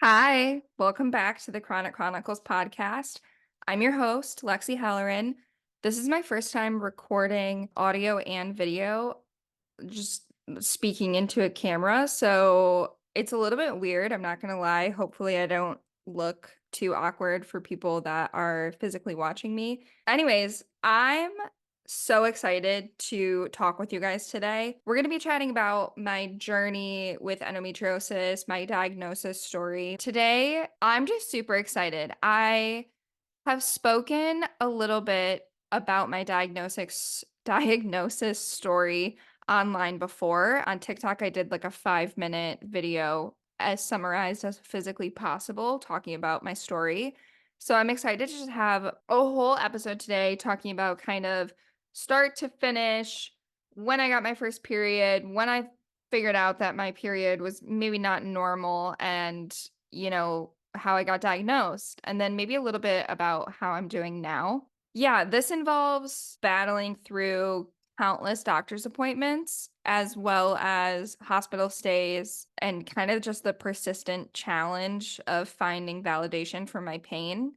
Hi, welcome back to the Chronic Chronicles podcast. I'm your host, Lexi Halloran. This is my first time recording audio and video, just speaking into a camera. So it's a little bit weird. I'm not going to lie. Hopefully, I don't look too awkward for people that are physically watching me. Anyways, I'm so excited to talk with you guys today. We're going to be chatting about my journey with endometriosis, my diagnosis story. Today, I'm just super excited. I have spoken a little bit about my diagnosis story online before. On TikTok, I did like a 5-minute video as summarized as physically possible, talking about my story. So I'm excited to just have a whole episode today talking about kind of start to finish, when I got my first period, when I figured out that my period was maybe not normal, and, how I got diagnosed, and then maybe a little bit about how I'm doing now. Yeah, this involves battling through countless doctor's appointments as well as hospital stays and kind of just the persistent challenge of finding validation for my pain.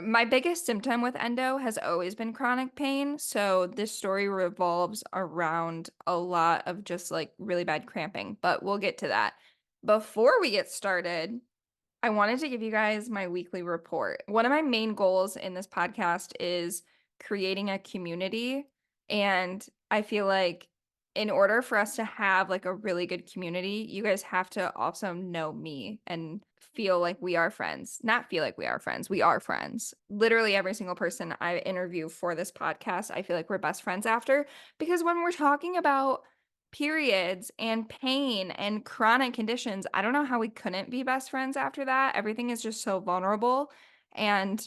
My biggest symptom with endo has always been chronic pain, so this story revolves around a lot of just like really bad cramping, but we'll get to that. Before we get started, I wanted to give you guys my weekly report. One of my main goals in this podcast is creating a community. And I feel like in order for us to have like a really good community, you guys have to also know me and feel like we are friends. Not feel like we are friends. We are friends. Literally every single person I interview for this podcast, I feel like we're best friends after. Because when we're talking about periods and pain and chronic conditions, I don't know how we couldn't be best friends after that. Everything is just so vulnerable. And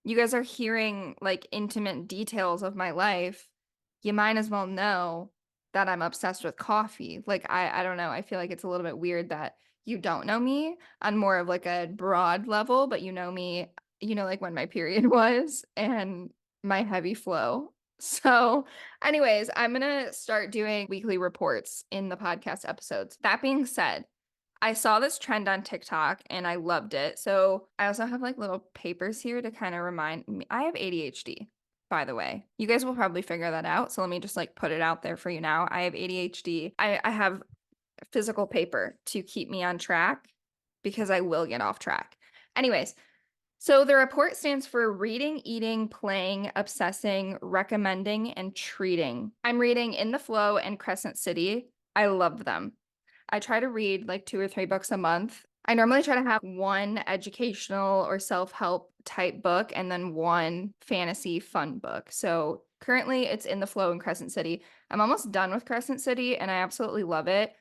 you guys are hearing like intimate details of my life. You might as well know that I'm obsessed with coffee. Like I don't know. I feel like it's a little bit weird that you don't know me on more of like a broad level, but you know me, like when my period was and my heavy flow. So, anyways, I'm gonna start doing weekly reports in the podcast episodes. That being said, I saw this trend on TikTok and I loved it. So I also have like little papers here to kind of remind me. I have ADHD, by the way. You guys will probably figure that out. So let me just like put it out there for you now. I have ADHD. I have physical paper to keep me on track because I will get off track. Anyways, so the report stands for reading, eating, playing, obsessing, recommending, and treating. I'm reading In the Flow and Crescent City. I love them. I try to read like 2 or 3 books a month. I normally try to have one educational or self-help type book and then one fantasy fun book. So currently it's In the Flow and Crescent City. I'm almost done with Crescent City and I absolutely love it.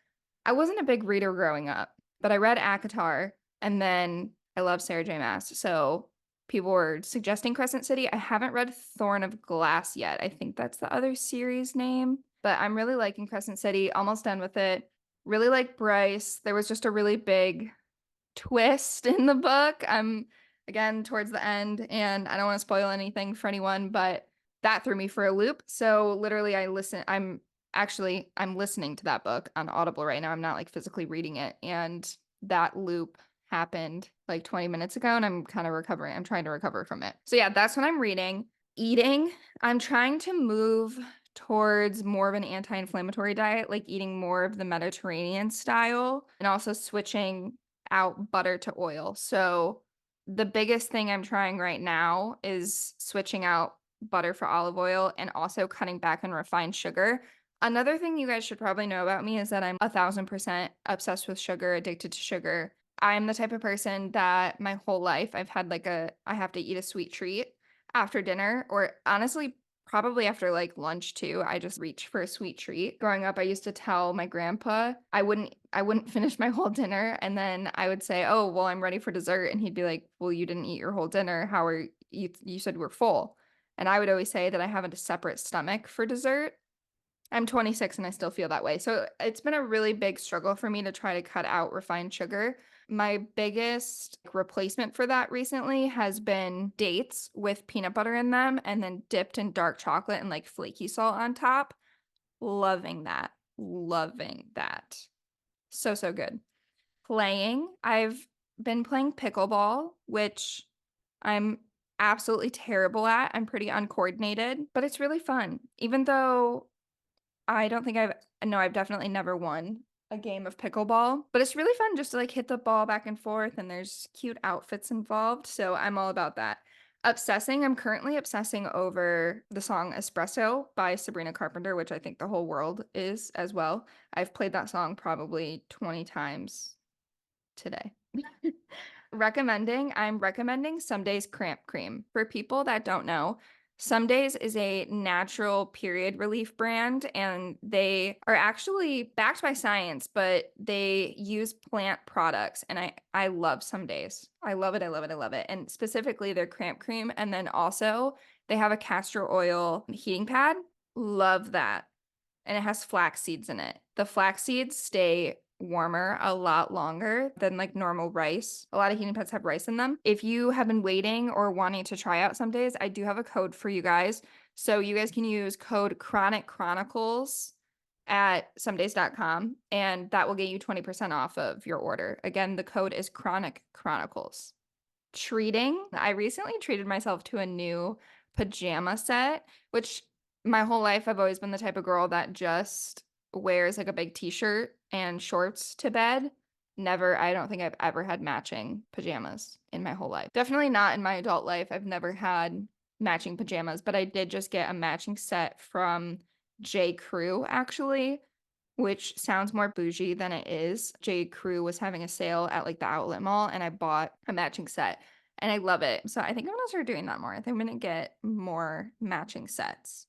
I wasn't a big reader growing up, but I read ACOTAR and then I love Sarah J. Maas. So people were suggesting Crescent City. I haven't read Thorn of Glass yet. I think that's the other series name, but I'm really liking Crescent City. Almost done with it. Really like Bryce. There was just a really big twist in the book. I'm again towards the end, and I don't want to spoil anything for anyone, but that threw me for a loop. So literally I'm listening to that book on Audible right now. I'm not like physically reading it. And that loop happened like 20 minutes ago, and I'm kind of recovering. I'm trying to recover from it. So yeah, that's what I'm reading. Eating, I'm trying to move towards more of an anti-inflammatory diet, like eating more of the Mediterranean style and also switching out butter to oil. So the biggest thing I'm trying right now is switching out butter for olive oil and also cutting back on refined sugar. Another thing you guys should probably know about me is that I'm 1,000% obsessed with sugar, addicted to sugar. I'm the type of person that my whole life I've had I have to eat a sweet treat after dinner, or honestly probably after like lunch too. I just reach for a sweet treat. Growing up, I used to tell my grandpa I wouldn't finish my whole dinner, and then I would say, "Oh, well, I'm ready for dessert." And he'd be like, "Well, you didn't eat your whole dinner. How are you said we're full." And I would always say that I have a separate stomach for dessert. I'm 26 and I still feel that way. So it's been a really big struggle for me to try to cut out refined sugar. My biggest replacement for that recently has been dates with peanut butter in them and then dipped in dark chocolate and like flaky salt on top. Loving that. Loving that. So, so good. Playing. I've been playing pickleball, which I'm absolutely terrible at. I'm pretty uncoordinated, but it's really fun. Even though I don't think no, I've definitely never won a game of pickleball, but it's really fun just to like hit the ball back and forth and there's cute outfits involved. So I'm all about that. I'm currently obsessing over the song Espresso by Sabrina Carpenter, which I think the whole world is as well. I've played that song probably 20 times today. I'm recommending Some Days Cramp Cream. For people that don't know, Some Days is a natural period relief brand, and they are actually backed by science, but they use plant products. And I love Some Days. I love it. I love it. I love it. And specifically their cramp cream. And then also they have a castor oil heating pad. Love that, and it has flax seeds in it. The flax seeds stay warmer a lot longer than like normal rice. A lot of heating pads have rice in them. If you have been waiting or wanting to try out Some Days, I do have a code for you guys. So you guys can use code Chronic Chronicles at somedays.com and that will get you 20% off of your order. Again, the code is Chronic Chronicles. I recently treated myself to a new pajama set, which my whole life I've always been the type of girl that just wears like a big t-shirt and shorts to bed. I don't think I've ever had matching pajamas in my whole life. Definitely not in my adult life. I've never had matching pajamas, but I did just get a matching set from J. Crew actually, which sounds more bougie than it is. J. Crew was having a sale at like the outlet mall, and I bought a matching set, and I love it. So I think I'm gonna start doing that more. I think I'm gonna get more matching sets.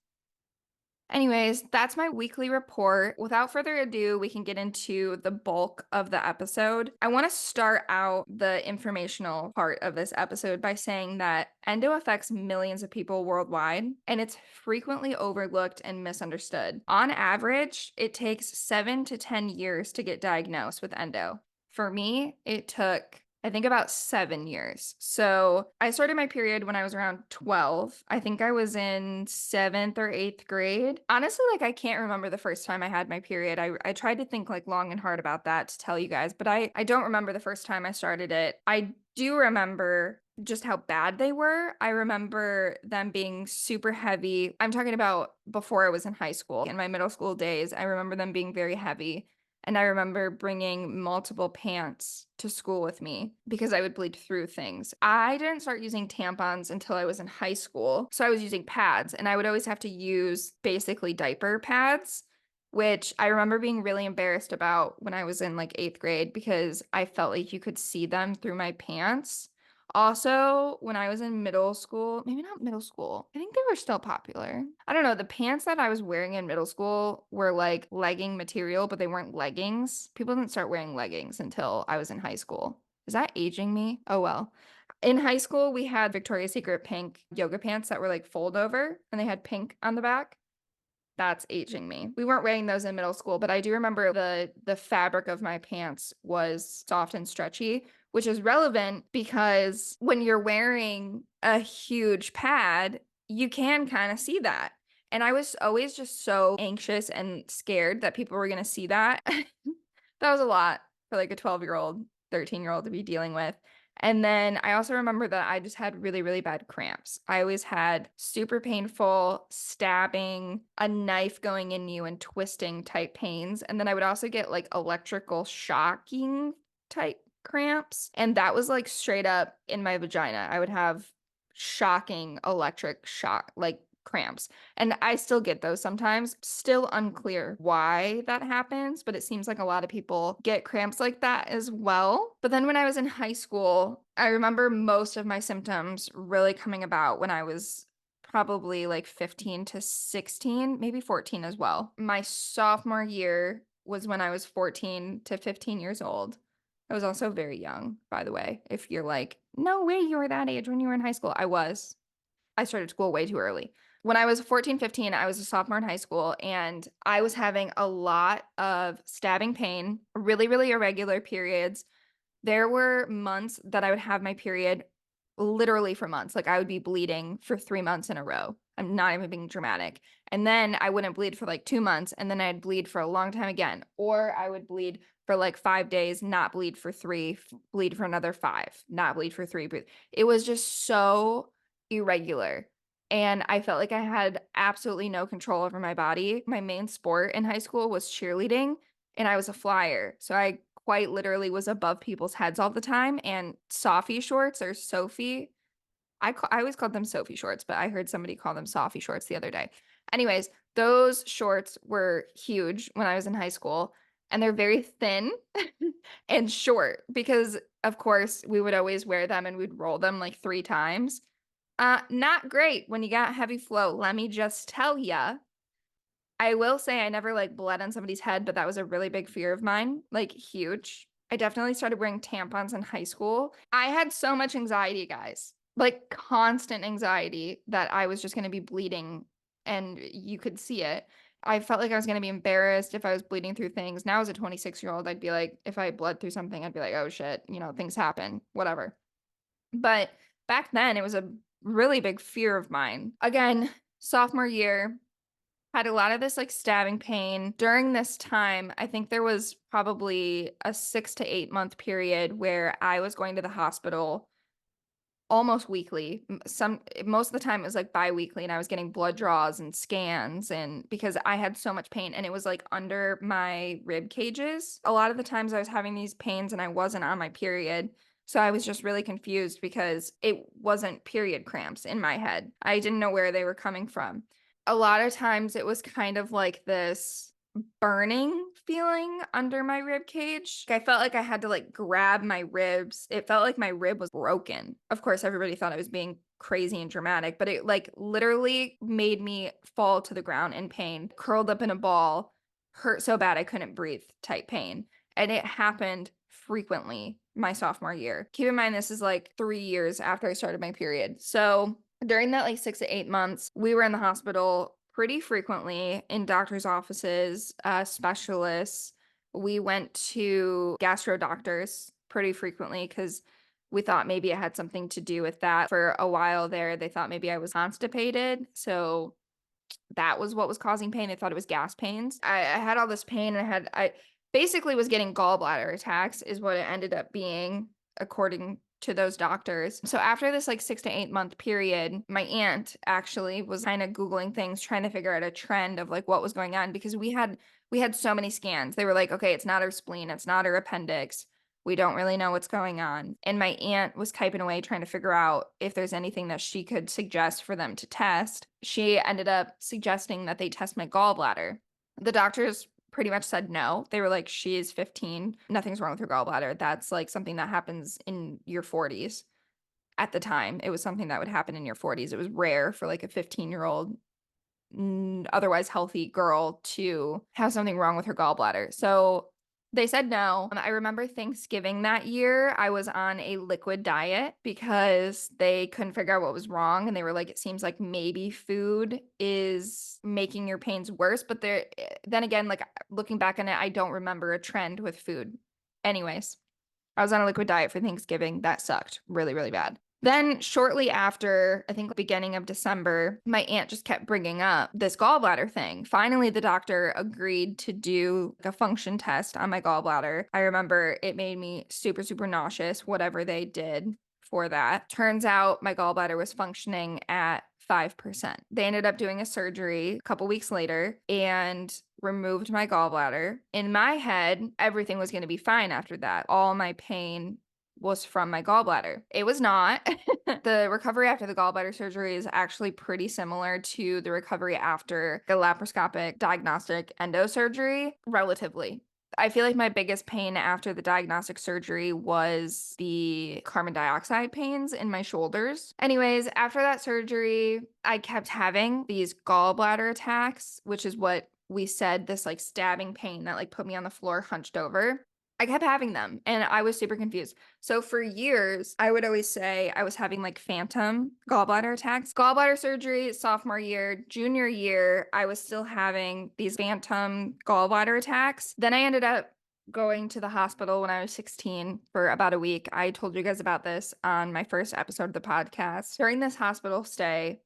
Anyways, that's my weekly report. Without further ado, we can get into the bulk of the episode. I want to start out the informational part of this episode by saying that endo affects millions of people worldwide, and it's frequently overlooked and misunderstood. On average, it takes 7 to 10 years to get diagnosed with endo. For me, it took I think about 7 years. So I started my period when I was around 12. I think I was in seventh or eighth grade. Honestly, like I can't remember the first time I had my period. I tried to think like long and hard about that to tell you guys, but I don't remember the first time I started it. I do remember just how bad they were. I remember them being super heavy. I'm talking about before I was in high school. In my middle school days, I remember them being very heavy. And I remember bringing multiple pants to school with me because I would bleed through things. I didn't start using tampons until I was in high school. So I was using pads, and I would always have to use basically diaper pads, which I remember being really embarrassed about when I was in like eighth grade because I felt like you could see them through my pants. Also, when I was in middle school, maybe not middle school, I think they were still popular. I don't know. The pants that I was wearing in middle school were like legging material, but they weren't leggings. People didn't start wearing leggings until I was in high school. Is that aging me? Oh well. In high school, we had Victoria's Secret pink yoga pants that were like fold over and they had pink on the back. That's aging me. We weren't wearing those in middle school, but I do remember the fabric of my pants was soft and stretchy, which is relevant because when you're wearing a huge pad, you can kind of see that. And I was always just so anxious and scared that people were going to see that. That was a lot for like a 12-year-old, 13-year-old to be dealing with. And then I also remember that I just had really, really bad cramps. I always had super painful stabbing, a knife going in you and twisting type pains. And then I would also get like electrical shocking type cramps. And that was like straight up in my vagina. I would have shocking electric shock, like cramps. And I still get those sometimes. Still unclear why that happens, but it seems like a lot of people get cramps like that as well. But then when I was in high school, I remember most of my symptoms really coming about when I was probably like 15 to 16, maybe 14 as well. My sophomore year was when I was 14 to 15 years old. I was also very young, by the way. If you're like, no way you were that age when you were in high school, I was. I started school way too early. When I was 14, 15, I was a sophomore in high school and I was having a lot of stabbing pain, really, really irregular periods. There were months that I would have my period literally for months. Like I would be bleeding for 3 months in a row. I'm not even being dramatic. And then I wouldn't bleed for like 2 months, and then I'd bleed for a long time again. Or I would bleed for like 5 days, not bleed for 3, bleed for another 5, not bleed for 3, bleed. It was just so irregular. And I felt like I had absolutely no control over my body. My main sport in high school was cheerleading, and I was a flyer. So I quite literally was above people's heads all the time. And Sophie shorts, or Sophie, I always called them Sophie shorts, but I heard somebody call them Sophie shorts the other day. Anyways, those shorts were huge when I was in high school, and they're very thin and short because, of course, we would always wear them and we'd roll them like 3 times. Not great when you got heavy flow, let me just tell ya. I will say I never, like, bled on somebody's head, but that was a really big fear of mine, like, huge. I definitely started wearing tampons in high school. I had so much anxiety, guys, like, constant anxiety that I was just gonna be bleeding, and you could see it. I felt like I was gonna be embarrassed if I was bleeding through things. Now as a 26-year-old, I'd be like, if I bled through something, I'd be like, "Oh, shit," things happen, whatever. But back then, it was a really big fear of mine. Again, sophomore year, had a lot of this, like, stabbing pain. During this time, I think there was probably a 6 to 8 month period where I was going to the hospital almost weekly. Most of the time it was, like, biweekly, and I was getting blood draws and scans, and because I had so much pain, and it was, like, under my rib cages. A lot of the times I was having these pains and I wasn't on my period, so I was just really confused because it wasn't period cramps in my head. I didn't know where they were coming from. A lot of times it was kind of like this burning feeling under my rib cage. I felt like I had to, like, grab my ribs. It felt like my rib was broken. Of course, everybody thought I was being crazy and dramatic, but it, like, literally made me fall to the ground in pain, curled up in a ball, hurt so bad I couldn't breathe type pain. And it happened frequently my sophomore year. Keep in mind, this is like 3 years after I started my period. So during that, like, 6 to 8 months, we were in the hospital pretty frequently, in doctor's offices, specialists. We went to gastro doctors pretty frequently because we thought maybe it had something to do with that. For a while there, they thought maybe I was constipated, so that was what was causing pain. They thought it was gas pains. I had all this pain, and I basically was getting gallbladder attacks is what it ended up being, according to those doctors. So after this, like, 6 to 8 month period, my aunt actually was kind of Googling things, trying to figure out a trend of, like, what was going on because we had so many scans. They were like, "Okay, it's not her spleen, it's not her appendix. We don't really know what's going on." And my aunt was typing away trying to figure out if there's anything that she could suggest for them to test. She ended up suggesting that they test my gallbladder. The doctors pretty much said no. They were like, "She is 15. Nothing's wrong with her gallbladder. That's, like, something that happens in your 40s." At the time, it was something that would happen in your 40s. It was rare for, like, a 15-year-old otherwise healthy girl to have something wrong with her gallbladder. So they said no. I remember Thanksgiving that year, I was on a liquid diet because they couldn't figure out what was wrong. And they were like, it seems like maybe food is making your pains worse. But then again, like, looking back on it, I don't remember a trend with food. Anyways, I was on a liquid diet for Thanksgiving. That sucked really, really bad. Then shortly after, I think beginning of December, my aunt just kept bringing up this gallbladder thing. Finally, the doctor agreed to do a function test on my gallbladder. I remember it made me super, super nauseous, whatever they did for that. Turns out my gallbladder was functioning at 5%. They ended up doing a surgery a couple weeks later and removed my gallbladder. In my head, everything was going to be fine after that. All my pain was from my gallbladder. It was not. The recovery after the gallbladder surgery is actually pretty similar to the recovery after the laparoscopic diagnostic endosurgery, relatively. I feel like my biggest pain after the diagnostic surgery was the carbon dioxide pains in my shoulders. Anyways, after that surgery, I kept having these gallbladder attacks, which is what we said, this, like, stabbing pain that, like, put me on the floor hunched over. I kept having them, and I was super confused. So for years, I would always say I was having, like, phantom gallbladder attacks. Gallbladder surgery, sophomore year, junior year, I was still having these phantom gallbladder attacks. Then I ended up going to the hospital when I was 16 for about a week. I told you guys about this on my first episode of the podcast. During this hospital stay,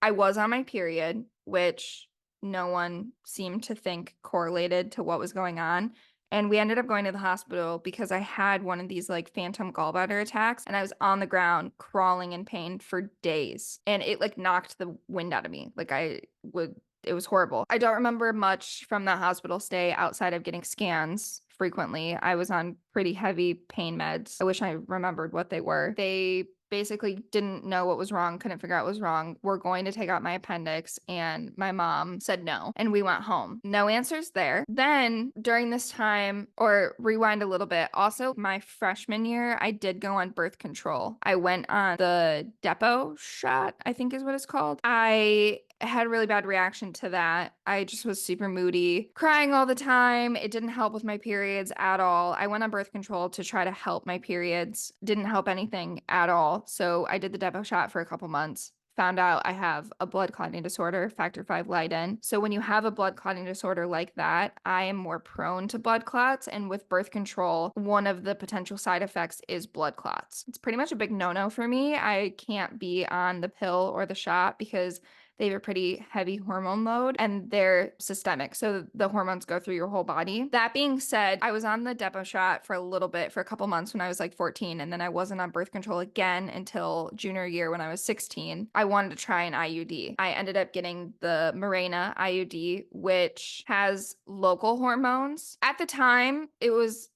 I was on my period, which no one seemed to think correlated to what was going on. And we ended up going to the hospital because I had one of these like phantom gallbladder attacks and I was on the ground crawling in pain for days. And it like knocked the wind out of me. Like I would, it was horrible. I don't remember much from that hospital stay outside of getting scans frequently. I was on pretty heavy pain meds. I wish I remembered what they were. They basically didn't know what was wrong, couldn't figure out what was wrong. We're going to take out my appendix. And my mom said no. And we went home. No answers there. Then during this time, or rewind a little bit, also my freshman year, I did go on birth control. I went on the depot shot, I think is what it's called. I had a really bad reaction to that. I just was super moody, crying all the time. It didn't help with my periods at all. I went on birth control to try to help my periods. Didn't help anything at all. So I did the depot shot for a couple months. Found out I have a blood clotting disorder, factor V Leiden. So when you have a blood clotting disorder like that, I am more prone to blood clots. And with birth control, one of the potential side effects is blood clots. It's pretty much a big no-no for me. I can't be on the pill or the shot because they have a pretty heavy hormone load and they're systemic. So the hormones go through your whole body. That being said, I was on the depot shot for a little bit, for a couple months when I was like 14. And then I wasn't on birth control again until junior year when I was 16. I wanted to try an IUD. I ended up getting the Mirena IUD, which has local hormones. At the time, it was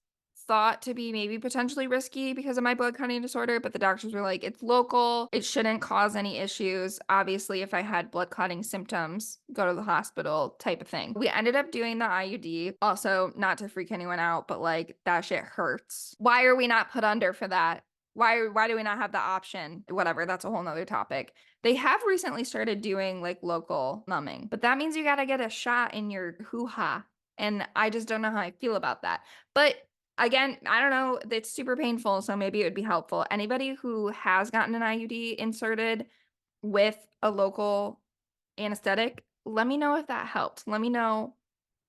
thought to be maybe potentially risky because of my blood clotting disorder, but the doctors were like, it's local, it shouldn't cause any issues. Obviously, if I had blood clotting symptoms, go to the hospital type of thing. We ended up doing the IUD. Also, not to freak anyone out, but like that shit hurts. Why are we not put under for that? Why do we not have the option? Whatever, that's a whole nother topic. They have recently started doing like local numbing, but that means you gotta get a shot in your hoo-ha. And I just don't know how I feel about that. But again, I don't know. It's super painful, so maybe it would be helpful. Anybody who has gotten an IUD inserted with a local anesthetic, let me know if that helped. Let me know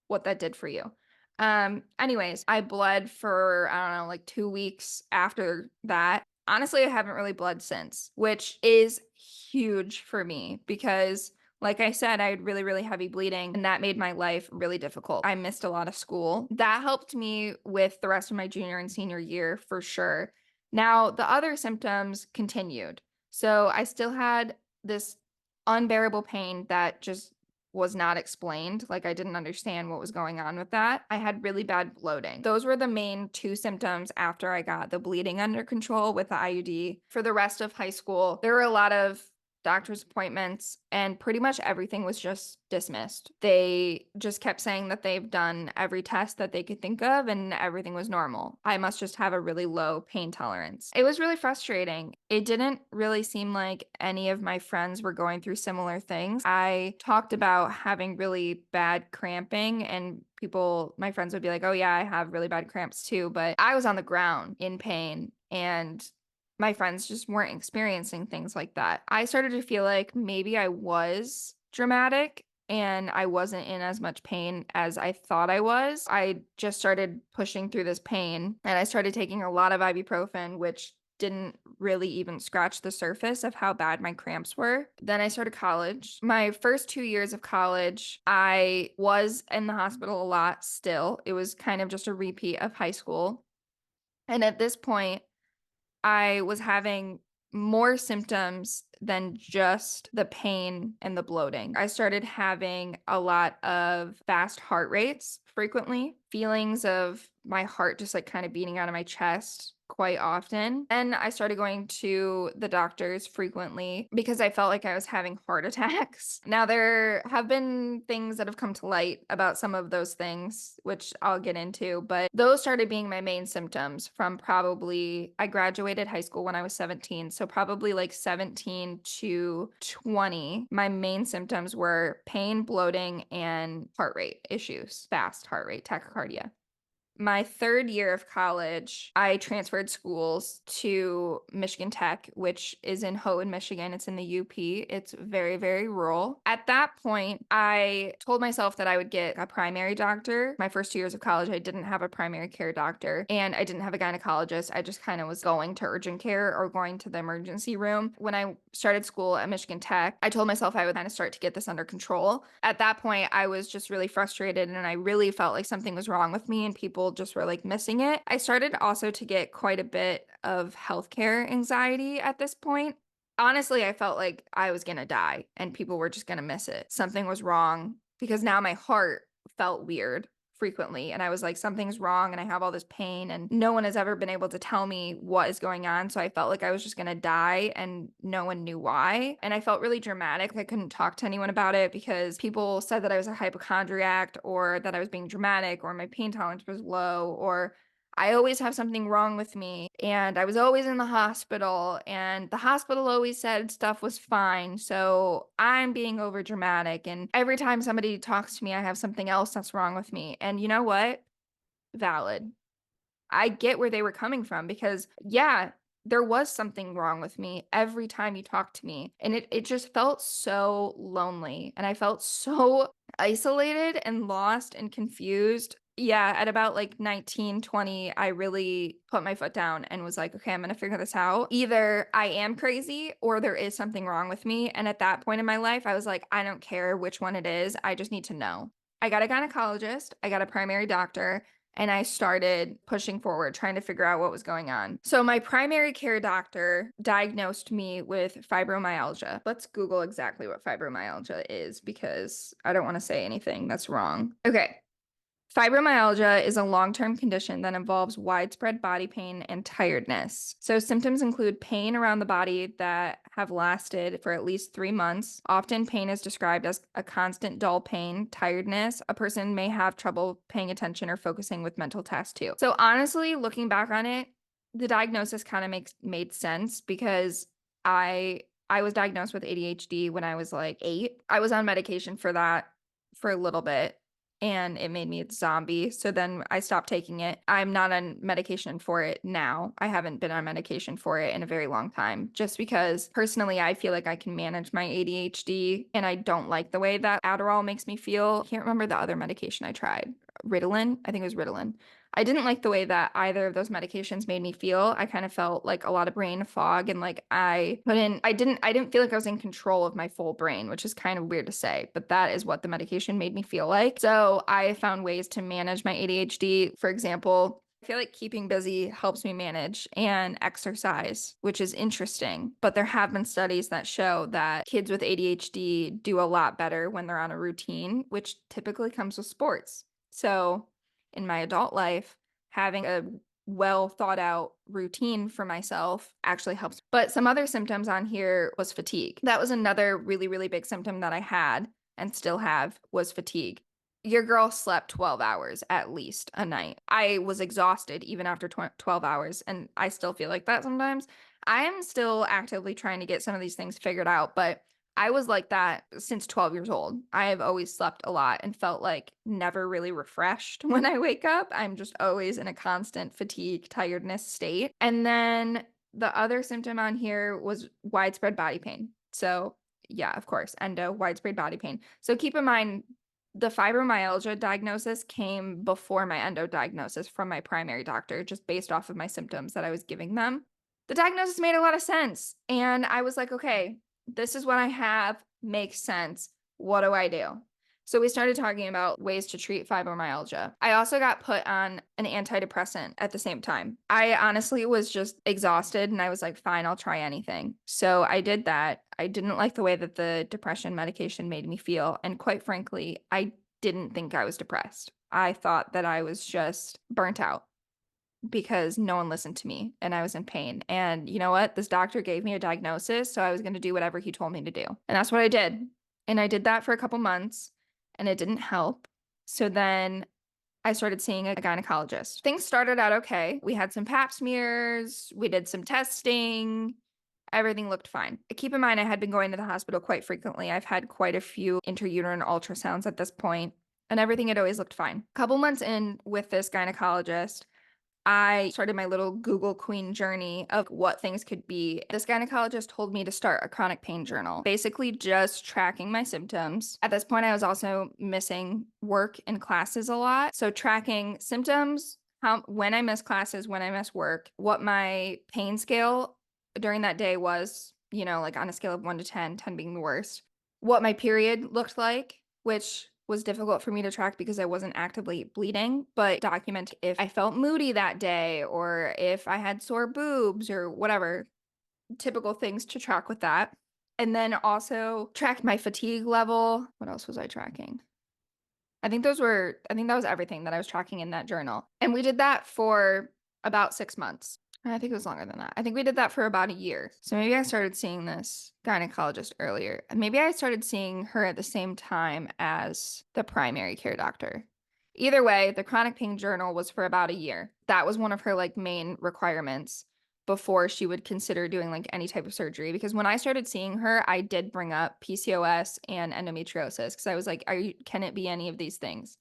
what that did for you. Anyways, I bled for, I don't know, like 2 weeks after that. Honestly, I haven't really bled since, which is huge for me because like I said, I had really, really heavy bleeding and that made my life really difficult. I missed a lot of school. That helped me with the rest of my junior and senior year for sure. Now, the other symptoms continued. So I still had this unbearable pain that just was not explained. Like I didn't understand what was going on with that. I had really bad bloating. Those were the main two symptoms after I got the bleeding under control with the IUD. For the rest of high school, there were a lot of doctor's appointments and pretty much everything was just dismissed. They just kept saying that they've done every test that they could think of and everything was normal. I must just have a really low pain tolerance. It was really frustrating. It didn't really seem like any of my friends were going through similar things. I talked about having really bad cramping and people, my friends would be like, oh yeah, I have really bad cramps too. But I was on the ground in pain and my friends just weren't experiencing things like that. I started to feel like maybe I was dramatic and I wasn't in as much pain as I thought I was. I just started pushing through this pain and I started taking a lot of ibuprofen, which didn't really even scratch the surface of how bad my cramps were. Then I started college. My first 2 years of college, I was in the hospital a lot still. It was kind of just a repeat of high school. And at this point, I was having more symptoms than just the pain and the bloating. I started having a lot of fast heart rates frequently, feelings of my heart just like kind of beating out of my chest quite often. And I started going to the doctors frequently because I felt like I was having heart attacks. Now, there have been things that have come to light about some of those things, which I'll get into, but those started being my main symptoms from probably, I graduated high school when I was 17. So probably like 17 to 20, my main symptoms were pain, bloating, and heart rate issues, fast heart rate, tachycardia. My 3rd year of college, I transferred schools to Michigan Tech, which is in Houghton, Michigan. It's in the UP. It's very, very rural. At that point, I told myself that I would get a primary doctor. My first 2 years of college, I didn't have a primary care doctor and I didn't have a gynecologist. I just kind of was going to urgent care or going to the emergency room. When I started school at Michigan Tech, I told myself I would kind of start to get this under control. At that point, I was just really frustrated and I really felt like something was wrong with me and people just were like missing it. I started also to get quite a bit of healthcare anxiety at this point. Honestly, I felt like I was going to die and people were just going to miss it. Something was wrong because now my heart felt weird frequently. And I was like, something's wrong and I have all this pain and no one has ever been able to tell me what is going on. So I felt like I was just going to die and no one knew why. And I felt really dramatic. I couldn't talk to anyone about it because people said that I was a hypochondriac or that I was being dramatic or my pain tolerance was low or I always have something wrong with me. And I was always in the hospital, and the hospital always said stuff was fine. So I'm being over dramatic. And every time somebody talks to me, I have something else that's wrong with me. And you know what? Valid. I get where they were coming from because, yeah, there was something wrong with me every time you talked to me. And it just felt so lonely. And I felt so isolated and lost and confused. Yeah, at about like 19, 20, I really put my foot down and was like, okay, I'm going to figure this out. Either I am crazy or there is something wrong with me. And at that point in my life, I was like, I don't care which one it is. I just need to know. I got a gynecologist, I got a primary doctor, and I started pushing forward, trying to figure out what was going on. So my primary care doctor diagnosed me with fibromyalgia. Let's Google exactly what fibromyalgia is because I don't want to say anything that's wrong. Okay. Fibromyalgia is a long-term condition that involves widespread body pain and tiredness. So symptoms include pain around the body that have lasted for at least 3 months. Often pain is described as a constant dull pain, tiredness. A person may have trouble paying attention or focusing with mental tasks too. So honestly, looking back on it, the diagnosis kind of made sense because I was diagnosed with ADHD when I was like 8. I was on medication for that for a little bit and it made me a zombie. So then I stopped taking it. I'm not on medication for it now. I haven't been on medication for it in a very long time, just because personally I feel like I can manage my ADHD and I don't like the way that Adderall makes me feel. I can't remember the other medication I tried. Ritalin? I think it was Ritalin. I didn't like the way that either of those medications made me feel. I kind of felt like a lot of brain fog and like I didn't feel like I was in control of my full brain, which is kind of weird to say, but that is what the medication made me feel like. So I found ways to manage my ADHD. For example, I feel like keeping busy helps me manage and exercise, which is interesting. But there have been studies that show that kids with ADHD do a lot better when they're on a routine, which typically comes with sports. So in my adult life, having a well thought out routine for myself actually helps. But some other symptoms on here was fatigue. That was another really, really big symptom that I had and still have was fatigue. Your girl slept 12 hours at least a night. I was exhausted even after 12 hours, and I still feel like that sometimes. I am still actively trying to get some of these things figured out, but I was like that since 12 years old. I have always slept a lot and felt like never really refreshed when I wake up. I'm just always in a constant fatigue, tiredness state. And then the other symptom on here was widespread body pain. So, yeah, of course, endo, widespread body pain. So keep in mind, the fibromyalgia diagnosis came before my endo diagnosis from my primary doctor, just based off of my symptoms that I was giving them. The diagnosis made a lot of sense. And I was like, okay, this is what I have, makes sense. What do I do? So we started talking about ways to treat fibromyalgia. I also got put on an antidepressant at the same time. I honestly was just exhausted and I was like, fine, I'll try anything. So I did that. I didn't like the way that the depression medication made me feel. And quite frankly, I didn't think I was depressed. I thought that I was just burnt out because no one listened to me and I was in pain. And you know what? This doctor gave me a diagnosis, so I was going to do whatever he told me to do. And that's what I did. And I did that for a couple months and it didn't help. So then I started seeing a gynecologist. Things started out okay. We had some pap smears, we did some testing. Everything looked fine. Keep in mind, I had been going to the hospital quite frequently. I've had quite a few intrauterine ultrasounds at this point. and everything had always looked fine. Couple months in with this gynecologist, I started my little Google Queen journey of what things could be. This gynecologist told me to start a chronic pain journal, basically just tracking my symptoms. At this point, I was also missing work and classes a lot. So tracking symptoms, when I miss classes, when I miss work, what my pain scale during that day was, like on a scale of 1 to 10, 10 being the worst, what my period looked like, which was difficult for me to track because I wasn't actively bleeding, but document if I felt moody that day or if I had sore boobs or whatever, typical things to track with that. And then also tracked my fatigue level. What else was I tracking? I think that was everything that I was tracking in that journal. And we did that for about 6 months. I think it was longer than that. I think we did that for about a year. So maybe I started seeing this gynecologist earlier. And maybe I started seeing her at the same time as the primary care doctor. Either way, the chronic pain journal was for about a year. That was one of her like main requirements before she would consider doing like any type of surgery, because when I started seeing her, I did bring up PCOS and endometriosis because I was like, can it be any of these things?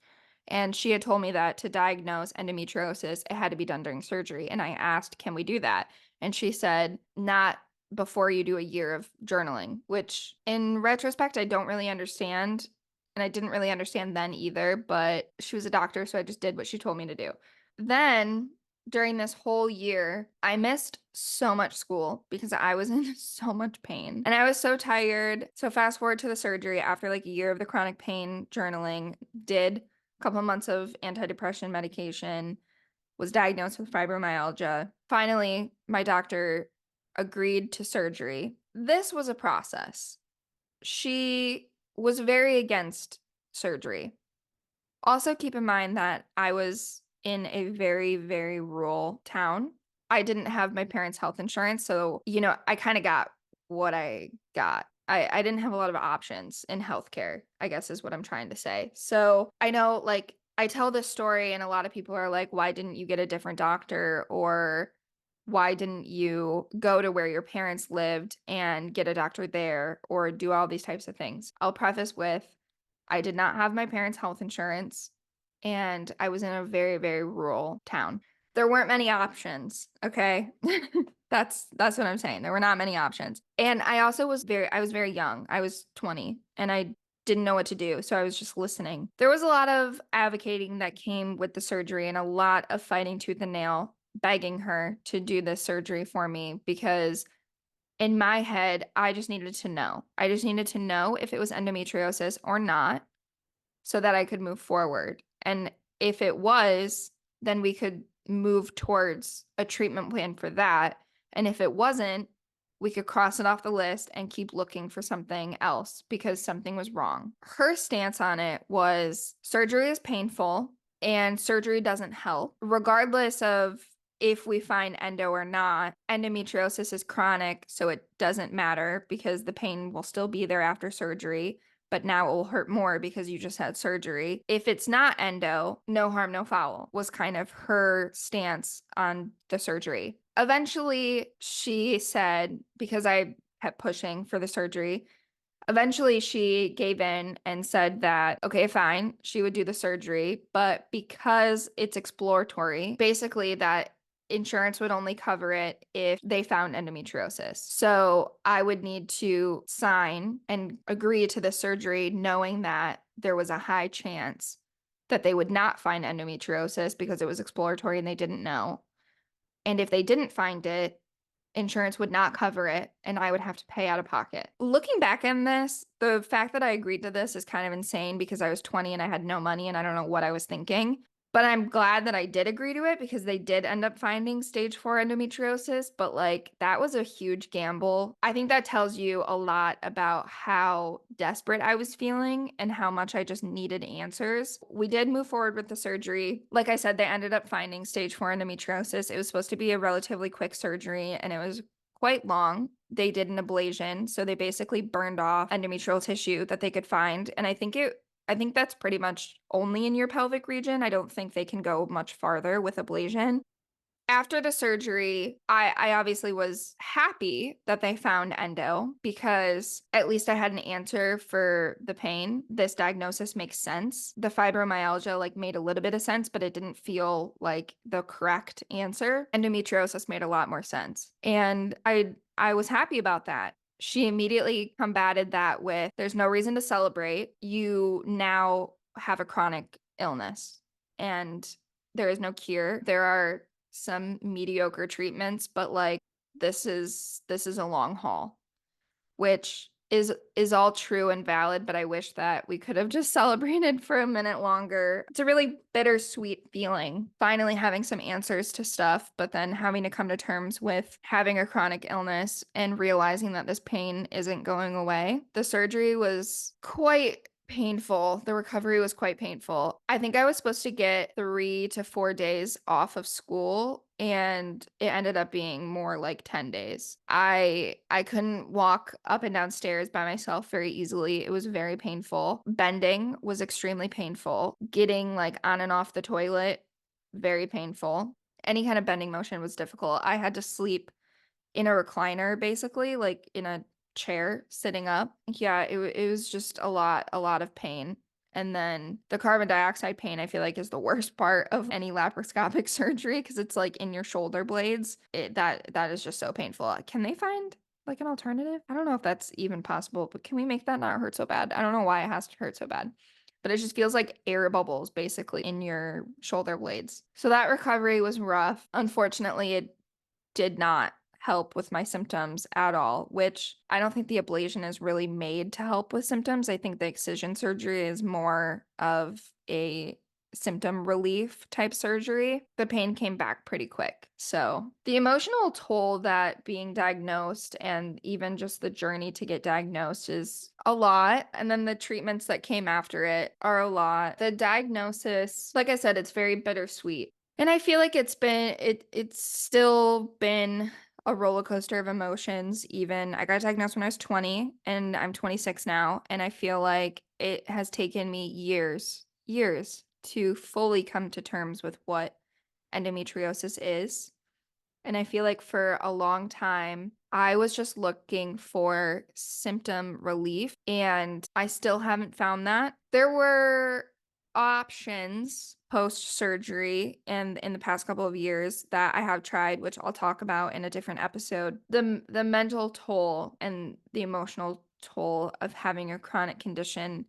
And she had told me that to diagnose endometriosis, it had to be done during surgery. And I asked, can we do that? And she said, not before you do a year of journaling, which in retrospect, I don't really understand. And I didn't really understand then either, but she was a doctor, so I just did what she told me to do. Then during this whole year, I missed so much school because I was in so much pain and I was so tired. So fast forward to the surgery after like a year of the chronic pain journaling, did a couple of months of antidepressant medication, was diagnosed with fibromyalgia. Finally, my doctor agreed to surgery. This was a process. She was very against surgery. Also, keep in mind that I was in a very, very rural town. I didn't have my parents' health insurance, so, I kinda got what I got. I didn't have a lot of options in healthcare, I guess is what I'm trying to say. So, I know, like, I tell this story and a lot of people are like, "Why didn't you get a different doctor?" Or, "Why didn't you go to where your parents lived and get a doctor there?" Or do all these types of things. I'll preface with I did not have my parents' health insurance, and I was in a very, very rural town. There weren't many options, okay? That's what I'm saying. There were not many options. And I was very young. I was 20, and I didn't know what to do, so I was just listening. There was a lot of advocating that came with the surgery and a lot of fighting tooth and nail, begging her to do this surgery for me because in my head, I just needed to know. I just needed to know if it was endometriosis or not so that I could move forward. And if it was, then we could move towards a treatment plan for that. And if it wasn't, we could cross it off the list and keep looking for something else because something was wrong. Her stance on it was surgery is painful and surgery doesn't help. Regardless of if we find endo or not, endometriosis is chronic, so it doesn't matter because the pain will still be there after surgery, but now it will hurt more because you just had surgery. If it's not endo, no harm, no foul was kind of her stance on the surgery. Eventually, she said, because I kept pushing for the surgery, eventually she gave in and said that, okay, fine, she would do the surgery, but because it's exploratory, basically that insurance would only cover it if they found endometriosis. So I would need to sign and agree to the surgery knowing that there was a high chance that they would not find endometriosis because it was exploratory and they didn't know. And if they didn't find it, insurance would not cover it and I would have to pay out of pocket. Looking back on this, the fact that I agreed to this is kind of insane because I was 20 and I had no money and I don't know what I was thinking. But I'm glad that I did agree to it because they did end up finding stage 4 endometriosis, but like that was a huge gamble. I think that tells you a lot about how desperate I was feeling and how much I just needed answers. We did move forward with the surgery. Like I said, they ended up finding stage 4 endometriosis. It was supposed to be a relatively quick surgery and it was quite long. They did an ablation, so they basically burned off endometrial tissue that they could find, and I think that's pretty much only in your pelvic region. I don't think they can go much farther with ablation. After the surgery, I obviously was happy that they found endo because at least I had an answer for the pain. This diagnosis makes sense. The fibromyalgia like made a little bit of sense, but it didn't feel like the correct answer. Endometriosis made a lot more sense. And I was happy about that. She immediately combated that with there's no reason to celebrate. You now have a chronic illness and there is no cure. There are some mediocre treatments, but like this is a long haul, which is all true and valid, but I wish that we could have just celebrated for a minute longer. It's a really bittersweet feeling, finally having some answers to stuff, but then having to come to terms with having a chronic illness and realizing that this pain isn't going away. The surgery was quite painful. The recovery was quite painful. I think I was supposed to get 3 to 4 days off of school, and it ended up being more like 10 days. I couldn't walk up and down stairs by myself very easily. It was very painful. Bending was extremely painful. Getting like on and off the toilet, very painful. Any kind of bending motion was difficult. I had to sleep in a recliner basically, like in a chair sitting up. Yeah, it was just a lot of pain. And then the carbon dioxide pain, I feel like, is the worst part of any laparoscopic surgery because it's like in your shoulder blades. That is just so painful. Can they find like an alternative? I don't know if that's even possible, but can we make that not hurt so bad? I don't know why it has to hurt so bad. But it just feels like air bubbles basically in your shoulder blades. So that recovery was rough. Unfortunately, it did not help with my symptoms at all, which I don't think the ablation is really made to help with symptoms. I think the excision surgery is more of a symptom relief type surgery. The pain came back pretty quick. So, the emotional toll that being diagnosed and even just the journey to get diagnosed is a lot. And then the treatments that came after it are a lot. The diagnosis, like I said, it's very bittersweet. And I feel like it's still been a roller coaster of emotions. Even I got diagnosed when I was 20 and I'm 26 now, and I feel like it has taken me years to fully come to terms with what endometriosis is. And I feel like for a long time, I was just looking for symptom relief, and I still haven't found that. There were options post surgery and in the past couple of years that I have tried, which I'll talk about in a different episode. The mental toll and the emotional toll of having a chronic condition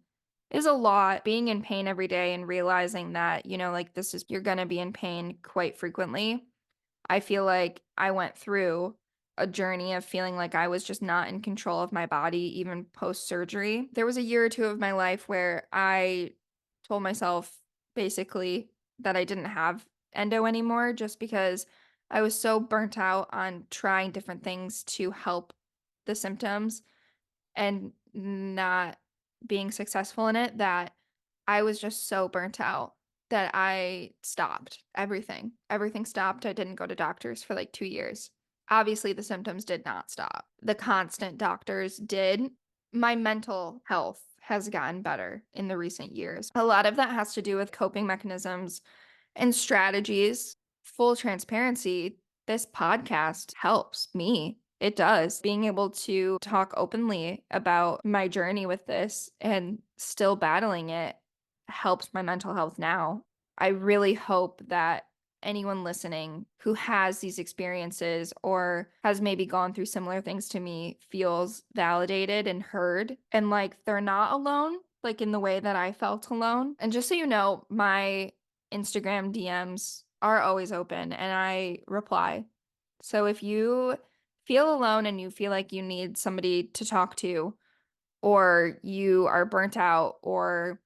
is a lot. Being in pain every day and realizing that, like you're going to be in pain quite frequently. I feel like I went through a journey of feeling like I was just not in control of my body, even post surgery. There was a year or two of my life where I told myself basically that I didn't have endo anymore just because I was so burnt out on trying different things to help the symptoms and not being successful in it that I was just so burnt out that I stopped everything. Everything stopped. I didn't go to doctors for like 2 years. Obviously, the symptoms did not stop. The constant doctors did. My mental health has gotten better in the recent years. A lot of that has to do with coping mechanisms and strategies. Full transparency, this podcast helps me. It does. Being able to talk openly about my journey with this and still battling it helps my mental health now. I really hope that anyone listening who has these experiences or has maybe gone through similar things to me feels validated and heard and like they're not alone, like in the way that I felt alone. And just so you know, my Instagram DMs are always open and I reply. So if you feel alone and you feel like you need somebody to talk to, or you are burnt out, or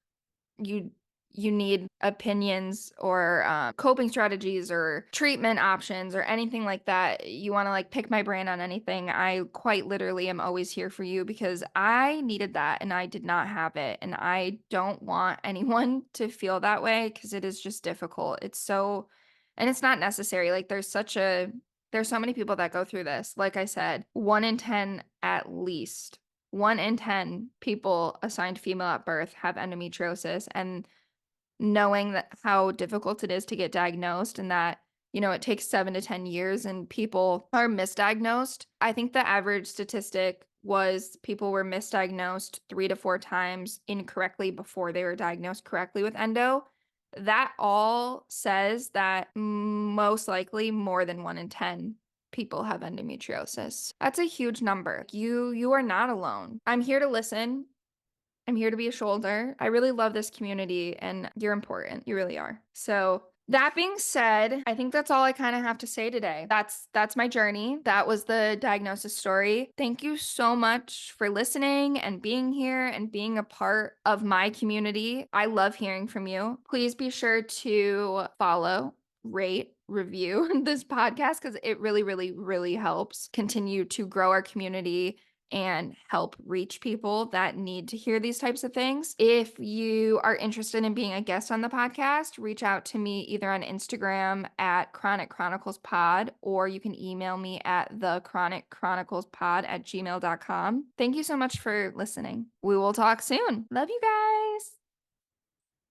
you you need opinions or coping strategies or treatment options or anything like that, you want to like pick my brain on anything, I quite literally am always here for you because I needed that and I did not have it. And I don't want anyone to feel that way because it is just difficult. And it's not necessary. Like there's so many people that go through this. Like I said, 1 in 10 at least. 1 in 10 people assigned female at birth have endometriosis, and knowing that how difficult it is to get diagnosed and that It takes 7 to 10 years and people are misdiagnosed. I think the average statistic was people were misdiagnosed 3 to 4 times incorrectly before they were diagnosed correctly with endo. That all says that most likely more than 1 in 10 people have endometriosis. That's a huge number. You are not alone. I'm here to listen. I'm here to be a shoulder. I really love this community and you're important. You really are. So that being said, I think that's all I kind of have to say today. That's my journey. That was the diagnosis story. Thank you so much for listening and being here and being a part of my community. I love hearing from you. Please be sure to follow, rate, review this podcast because it really, really, really helps continue to grow our community and help reach people that need to hear these types of things. If you are interested in being a guest on the podcast, reach out to me either on Instagram at Chronic Chronicles Pod, or you can email me at thechronicchroniclespod@gmail.com. Thank you so much for listening. We will talk soon. Love you guys.